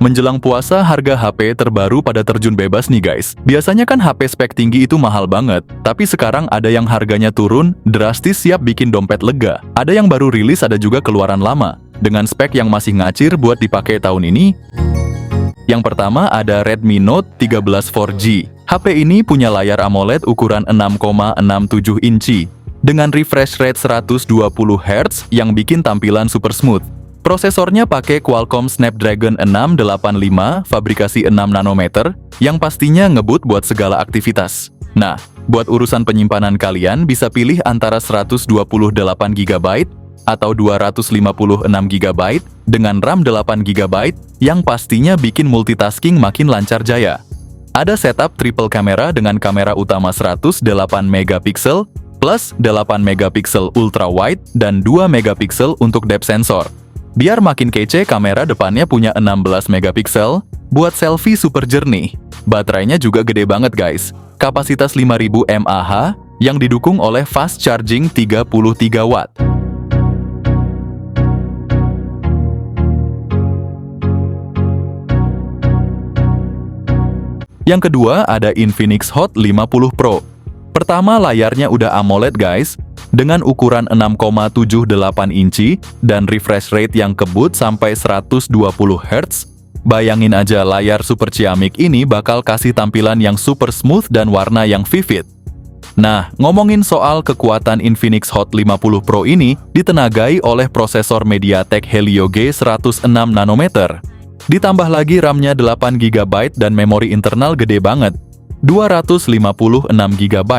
Menjelang puasa, harga HP terbaru pada terjun bebas nih guys. Biasanya kan HP spek tinggi itu mahal banget, tapi sekarang ada yang harganya turun, drastis siap bikin dompet lega. Ada yang baru rilis, ada juga keluaran lama, dengan spek yang masih ngacir buat dipakai tahun ini. Yang pertama ada Redmi Note 13 4G. HP ini punya layar AMOLED ukuran 6,67 inci, dengan refresh rate 120 Hz yang bikin tampilan super smooth. Prosesornya pakai Qualcomm Snapdragon 685, fabrikasi 6 nanometer, yang pastinya ngebut buat segala aktivitas. Nah, buat urusan penyimpanan kalian bisa pilih antara 128 GB atau 256 GB dengan RAM 8 GB yang pastinya bikin multitasking makin lancar jaya. Ada setup triple kamera dengan kamera utama 108 megapiksel plus 8 megapiksel ultra wide dan 2 megapiksel untuk depth sensor. Biar makin kece, kamera depannya punya 16 megapiksel buat selfie super jernih. Baterainya juga gede banget guys, kapasitas 5000 mAh yang didukung oleh fast charging 33 watt. Yang kedua ada Infinix Hot 50 Pro. Pertama, layarnya udah AMOLED guys, dengan ukuran 6,78 inci dan refresh rate yang kebut sampai 120 Hz. Bayangin aja, layar super ciamik ini bakal kasih tampilan yang super smooth dan warna yang vivid. Nah, ngomongin soal kekuatan Infinix Hot 50 Pro ini ditenagai oleh prosesor MediaTek Helio G106 nanometer. Ditambah lagi RAM-nya 8 GB dan memori internal gede banget, 256 GB.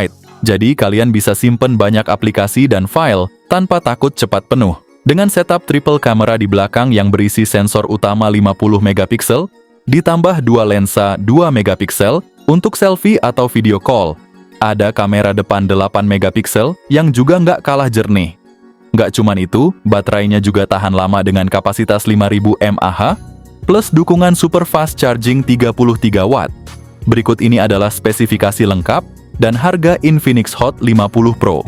Jadi kalian bisa simpen banyak aplikasi dan file tanpa takut cepat penuh. Dengan setup triple kamera di belakang yang berisi sensor utama 50 megapiksel, ditambah dua lensa 2 megapiksel untuk selfie atau video call. Ada kamera depan 8 megapiksel yang juga nggak kalah jernih. Nggak cuman itu, baterainya juga tahan lama dengan kapasitas 5000 mAh, plus dukungan super fast charging 33 watt. Berikut ini adalah spesifikasi lengkap dan harga Infinix Hot 50 Pro.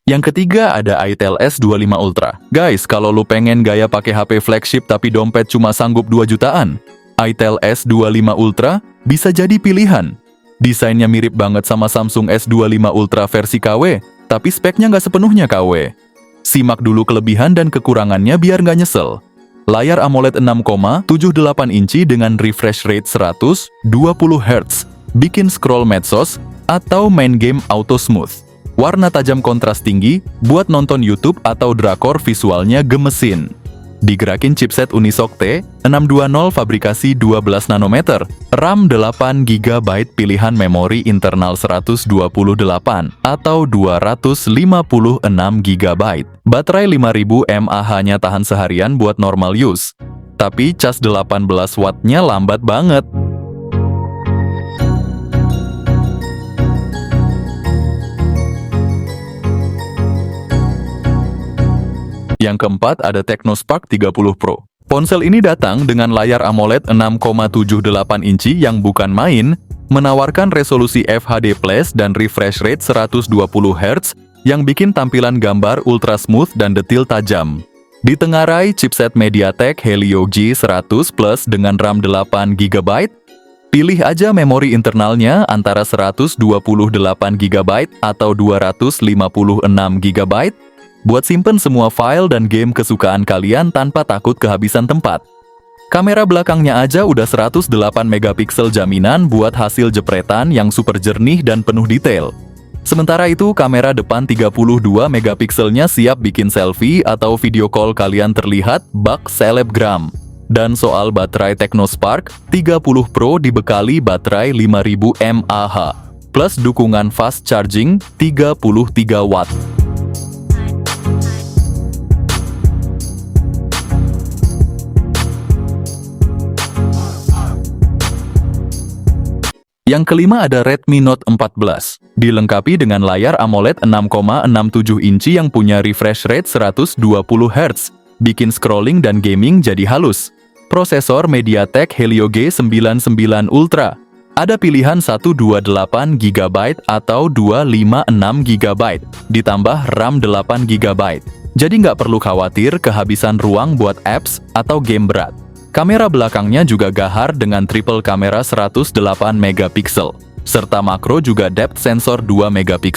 Yang ketiga ada Itel S25 Ultra. Guys, kalau lu pengen gaya pakai HP flagship tapi dompet cuma sanggup 2 jutaan, Itel S25 Ultra bisa jadi pilihan. Desainnya mirip banget sama Samsung S25 Ultra versi KW, tapi speknya nggak sepenuhnya KW. Simak dulu kelebihan dan kekurangannya biar nggak nyesel. Layar AMOLED 6,78 inci dengan refresh rate 120 Hz, bikin scroll medsos atau main game auto smooth. Warna tajam kontras tinggi, buat nonton YouTube atau drakor visualnya gemesin. Digerakin chipset Unisoc T620 fabrikasi 12 nanometer, RAM 8 GB, pilihan memori internal 128 atau 256 GB. Baterai 5000 mAh-nya tahan seharian buat normal use. Tapi cas 18 watt-nya lambat banget. Yang keempat ada Technospark 30 Pro. Ponsel ini datang dengan layar AMOLED 6,78 inci yang bukan main, menawarkan resolusi FHD+ dan refresh rate 120 Hz yang bikin tampilan gambar ultra smooth dan detil tajam. Ditengarai chipset MediaTek Helio G100 Plus dengan RAM 8 GB. Pilih aja memori internalnya antara 128 GB atau 256 GB. Buat simpen semua file dan game kesukaan kalian tanpa takut kehabisan tempat. Kamera belakangnya aja udah 108 megapiksel jaminan buat hasil jepretan yang super jernih dan penuh detail. Sementara itu, kamera depan 32 megapikselnya siap bikin selfie atau video call kalian terlihat bak selebgram. Dan soal baterai Technospark 30 Pro dibekali baterai 5000 mAh, plus dukungan fast charging 33 watt. Yang kelima ada Redmi Note 14. Dilengkapi dengan layar AMOLED 6,67 inci yang punya refresh rate 120 Hz, bikin scrolling dan gaming jadi halus. Prosesor MediaTek Helio G99 Ultra. Ada pilihan 128GB atau 256GB, ditambah RAM 8GB. Jadi nggak perlu khawatir kehabisan ruang buat apps atau game berat. Kamera belakangnya juga gahar dengan triple kamera 108MP, serta makro juga depth sensor 2MP.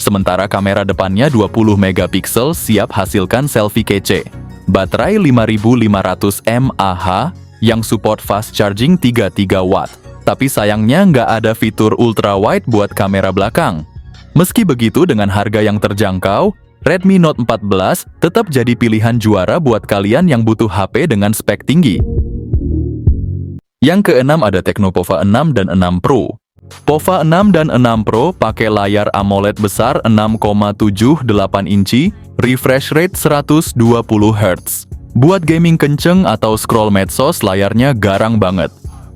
Sementara kamera depannya 20MP siap hasilkan selfie kece. Baterai 5500 mAh yang support fast charging 33 watt. Tapi sayangnya nggak ada fitur ultra wide buat kamera belakang. Meski begitu, dengan harga yang terjangkau, Redmi Note 14 tetap jadi pilihan juara buat kalian yang butuh HP dengan spek tinggi. Yang keenam ada Tecno Pova 6 dan 6 Pro. Pova 6 dan 6 Pro pakai layar AMOLED besar 6,78 inci, refresh rate 120Hz. Buat gaming kenceng atau scroll medsos, layarnya garang banget.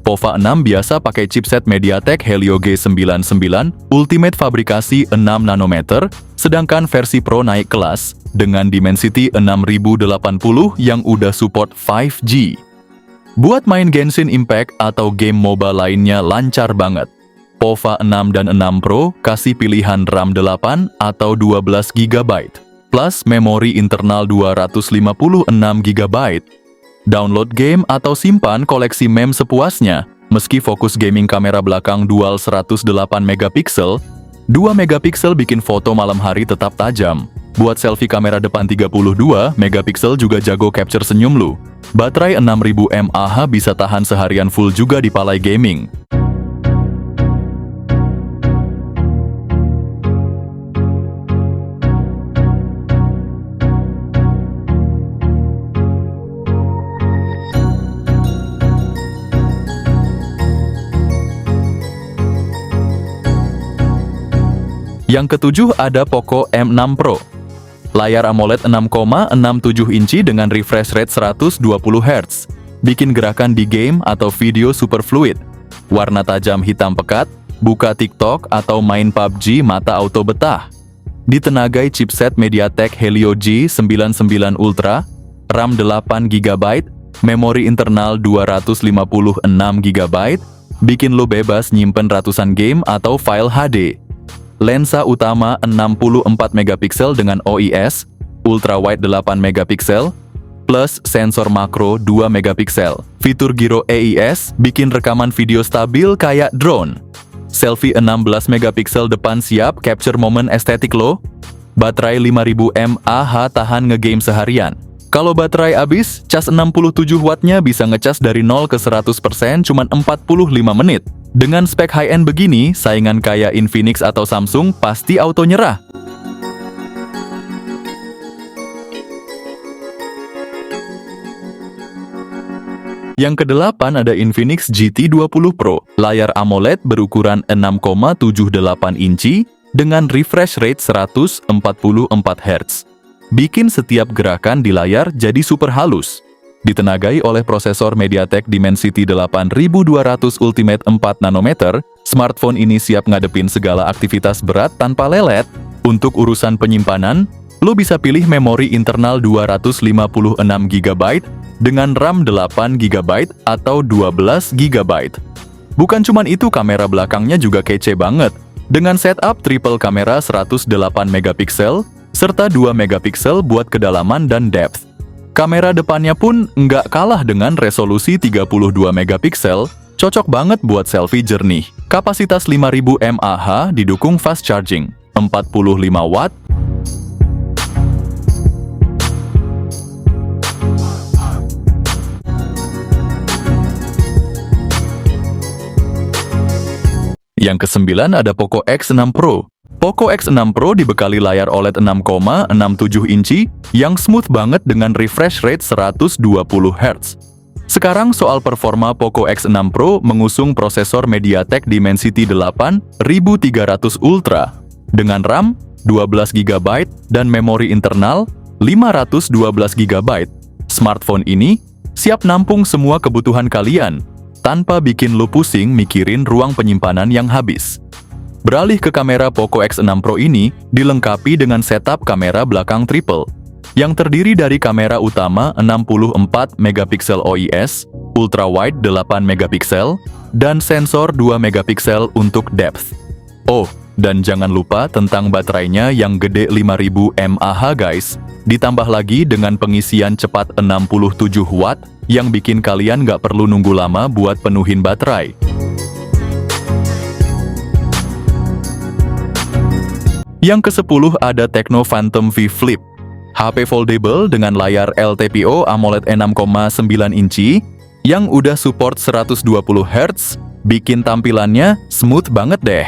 Pova 6 biasa pakai chipset MediaTek Helio G99 Ultimate fabrikasi 6 nanometer, sedangkan versi Pro naik kelas dengan Dimensity 6080 yang udah support 5G. Buat main Genshin Impact atau game MOBA lainnya lancar banget. Pova 6 dan 6 Pro kasih pilihan RAM 8 atau 12GB, plus memori internal 256GB. Download game atau simpan koleksi meme sepuasnya. Meski fokus gaming, kamera belakang dual 108MP, 2MP bikin foto malam hari tetap tajam. Buat selfie, kamera depan 32MP juga jago capture senyum lu. Baterai 6000 mAh bisa tahan seharian full juga di palai gaming. Yang ketujuh ada Poco M6 Pro. Layar AMOLED 6,67 inci dengan refresh rate 120Hz. Bikin gerakan di game atau video super fluid. Warna tajam hitam pekat, buka TikTok atau main PUBG mata auto betah. Ditenagai chipset MediaTek Helio G99 Ultra, RAM 8GB, memori internal 256GB, bikin lo bebas nyimpen ratusan game atau file HD. Lensa utama 64MP dengan OIS, ultra wide 8MP, plus sensor makro 2MP. Fitur Gyro EIS bikin rekaman video stabil kayak drone. Selfie 16MP depan siap capture momen estetik lo. Baterai 5000 mAh tahan ngegame seharian. Kalau baterai habis, cas 67 wattnya bisa ngecas dari 0 ke 100% cuma 45 menit. Dengan spek high-end begini, saingan kayak Infinix atau Samsung pasti auto nyerah. Yang kedelapan ada Infinix GT20 Pro. Layar AMOLED berukuran 6,78 inci dengan refresh rate 144Hz. Bikin setiap gerakan di layar jadi super halus. Ditenagai oleh prosesor MediaTek Dimensity 8200 Ultimate 4 nanometer, smartphone ini siap ngadepin segala aktivitas berat tanpa lelet. Untuk urusan penyimpanan, lo bisa pilih memori internal 256GB dengan RAM 8GB atau 12GB. Bukan cuman itu, kamera belakangnya juga kece banget. Dengan setup triple kamera 108MP serta 2MP buat kedalaman dan depth. Kamera depannya pun nggak kalah dengan resolusi 32MP, cocok banget buat selfie jernih. Kapasitas 5000 mAh, didukung fast charging, 45 watt. Yang kesembilan ada Poco X6 Pro. Poco X6 Pro dibekali layar OLED 6,67 inci yang smooth banget dengan refresh rate 120Hz. Sekarang soal performa, Poco X6 Pro mengusung prosesor MediaTek Dimensity 8300 Ultra dengan RAM 12GB dan memori internal 512GB. Smartphone ini siap nampung semua kebutuhan kalian tanpa bikin lo pusing mikirin ruang penyimpanan yang habis. Beralih ke kamera, Poco X6 Pro ini dilengkapi dengan setup kamera belakang triple, yang terdiri dari kamera utama 64MP OIS, ultra wide 8MP, dan sensor 2 megapiksel untuk depth. Oh, dan jangan lupa tentang baterainya yang gede 5000 mAh guys. Ditambah lagi dengan pengisian cepat 67 watt yang bikin kalian nggak perlu nunggu lama buat penuhin baterai. Yang ke-10 ada Tecno Phantom V Flip. HP foldable dengan layar LTPO AMOLED 6,9 inci yang udah support 120 Hz, bikin tampilannya smooth banget deh.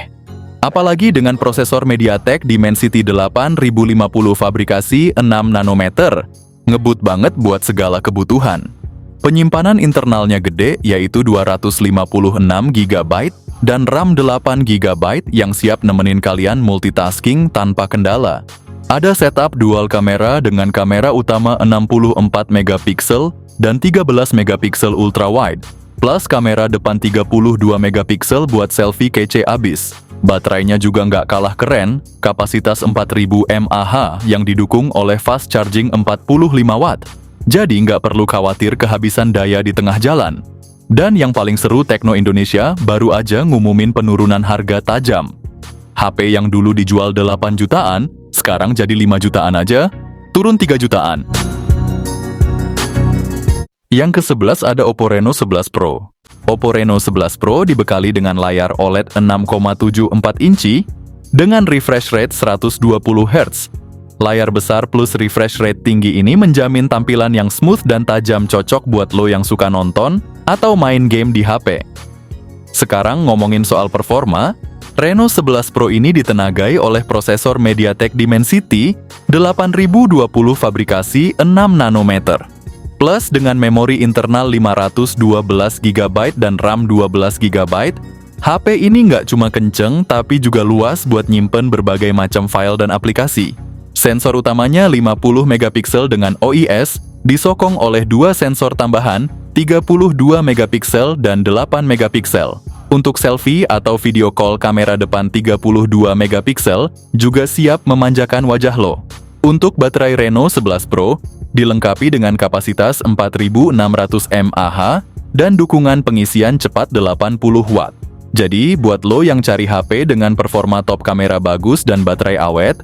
Apalagi dengan prosesor MediaTek Dimensity 8050 fabrikasi 6 nanometer, ngebut banget buat segala kebutuhan. Penyimpanan internalnya gede, yaitu 256 GB dan RAM 8 GB yang siap nemenin kalian multitasking tanpa kendala. Ada setup dual kamera dengan kamera utama 64 megapiksel dan 13 megapiksel ultrawide, plus kamera depan 32 megapiksel buat selfie kece abis. Baterainya juga nggak kalah keren, kapasitas 4000 mAh yang didukung oleh fast charging 45 watt. Jadi nggak perlu khawatir kehabisan daya di tengah jalan. Dan yang paling seru, Tecno Indonesia baru aja ngumumin penurunan harga tajam. HP yang dulu dijual 8 jutaan, sekarang jadi 5 jutaan aja, turun 3 jutaan. Yang ke-11 ada Oppo Reno 11 Pro. Oppo Reno 11 Pro dibekali dengan layar OLED 6,74 inci dengan refresh rate 120 Hz. Layar besar plus refresh rate tinggi ini menjamin tampilan yang smooth dan tajam, cocok buat lo yang suka nonton atau main game di HP. Sekarang ngomongin soal performa, Reno 11 Pro ini ditenagai oleh prosesor MediaTek Dimensity 8020 fabrikasi 6 nanometer. Plus dengan memori internal 512 GB dan RAM 12 GB, HP ini nggak cuma kenceng tapi juga luas buat nyimpen berbagai macam file dan aplikasi. Sensor utamanya 50 megapiksel dengan OIS, disokong oleh dua sensor tambahan 32 megapiksel dan 8 megapiksel. Untuk selfie atau video call, kamera depan 32 megapiksel juga siap memanjakan wajah lo. Untuk baterai Reno 11 Pro dilengkapi dengan kapasitas 4600 mAh dan dukungan pengisian cepat 80 watt. Jadi buat lo yang cari HP dengan performa top, kamera bagus dan baterai awet,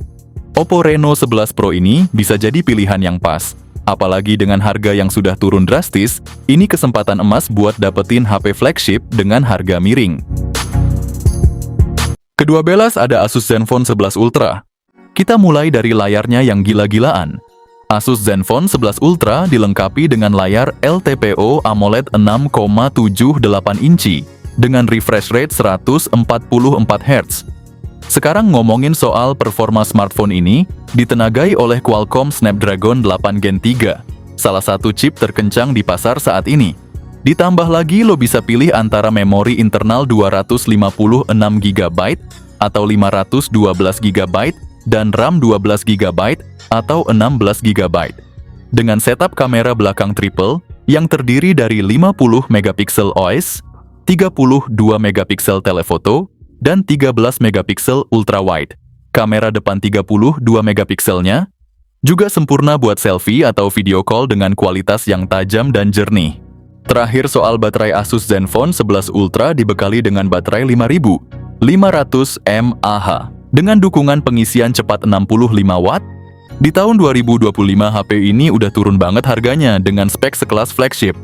Oppo Reno 11 Pro ini bisa jadi pilihan yang pas. Apalagi dengan harga yang sudah turun drastis, ini kesempatan emas buat dapetin HP flagship dengan harga miring. Kedua belas ada Asus Zenfone 11 Ultra. Kita mulai dari layarnya yang gila-gilaan. Asus Zenfone 11 Ultra dilengkapi dengan layar LTPO AMOLED 6,78 inci dengan refresh rate 144 Hz. Sekarang ngomongin soal performa smartphone ini, ditenagai oleh Qualcomm Snapdragon 8 Gen 3, salah satu chip terkencang di pasar saat ini. Ditambah lagi lo bisa pilih antara memori internal 256 GB atau 512 GB dan RAM 12 GB atau 16 GB. Dengan setup kamera belakang triple yang terdiri dari 50 megapiksel OIS, 32 megapiksel telefoto, dan 13 megapiksel ultrawide. Kamera depan 32 megapikselnya juga sempurna buat selfie atau video call dengan kualitas yang tajam dan jernih. Terakhir soal baterai, Asus Zenfone 11 Ultra dibekali dengan baterai 5500 mAh dengan dukungan pengisian cepat 65 watt. Di tahun 2025 HP ini udah turun banget harganya dengan spek sekelas flagship.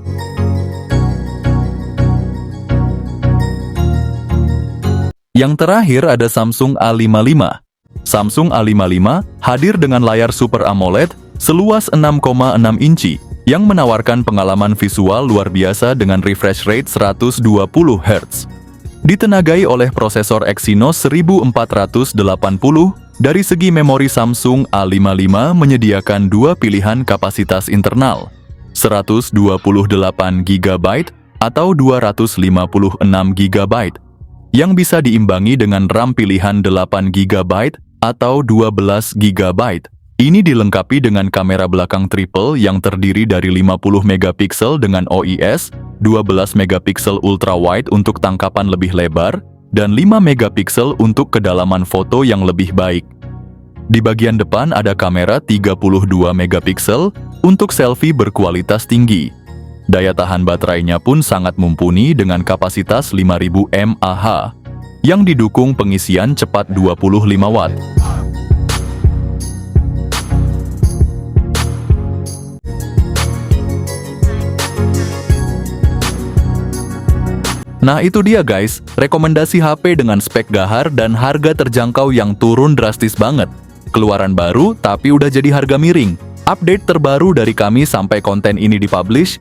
Yang terakhir ada Samsung A55. Samsung A55 hadir dengan layar Super AMOLED seluas 6,6 inci yang menawarkan pengalaman visual luar biasa dengan refresh rate 120 Hz. Ditenagai oleh prosesor Exynos 1480, dari segi memori Samsung A55 menyediakan dua pilihan kapasitas internal, 128 GB atau 256 GB, yang bisa diimbangi dengan RAM pilihan 8 GB atau 12 GB. Ini dilengkapi dengan kamera belakang triple yang terdiri dari 50 megapiksel dengan OIS, 12 megapiksel ultrawide untuk tangkapan lebih lebar, dan 5 megapiksel untuk kedalaman foto yang lebih baik. Di bagian depan ada kamera 32 megapiksel untuk selfie berkualitas tinggi. Daya tahan baterainya pun sangat mumpuni dengan kapasitas 5000 mAh yang didukung pengisian cepat 25 watt. Nah itu dia guys, rekomendasi HP dengan spek gahar dan harga terjangkau yang turun drastis banget. Keluaran baru tapi udah jadi harga miring. Update terbaru dari kami sampai konten ini dipublish,